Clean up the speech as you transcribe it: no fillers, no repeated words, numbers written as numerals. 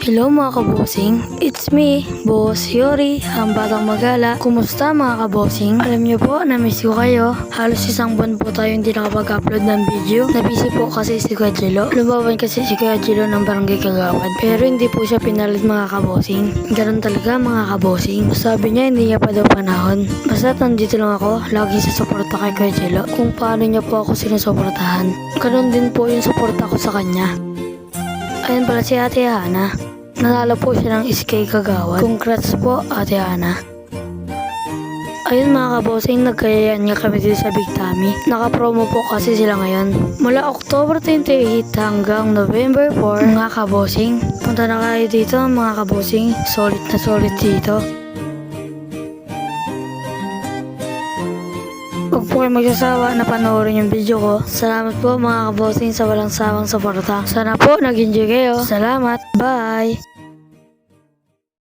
Hello mga kabosing, it's me, Boss Yori, ang batang magala. Kumusta mga kabosing? Alam niyo po, na-miss ko kayo. Halos isang buwan po tayo hindi nakapag-upload ng video. Nabisi po kasi si Kuya Jilo. Lumaban kasi si Kuya Jilo ng Barangay Kagawad. Pero hindi po siya pinalit mga kabosing. Ganun talaga mga kabosing. Sabi niya hindi niya pa daw panahon. Basta nandito lang ako, lagi sa suporta kay Kuya Jilo. Kung paano niya po ako sinusuportahan. Ganun din po yung suporta ko sa kanya. Ayan pala si Ate Hana. Nanalo po siya ng SK Kagawad. Congrats po Ate Hana. Ayun mga kabosing, nagkayayaan nga kami dito sa Big Tummy. Naka-promo po kasi sila ngayon. Mula October 28 hanggang November 4 mga kabosing. Punta na kayo dito mga kabosing. Solid na solid dito. Huwag po kayo magsasawa na panoorin yung video ko. Salamat po mga kabosing sa walang sawang suporta. Sana po nag-enjoy kayo. Salamat. Bye!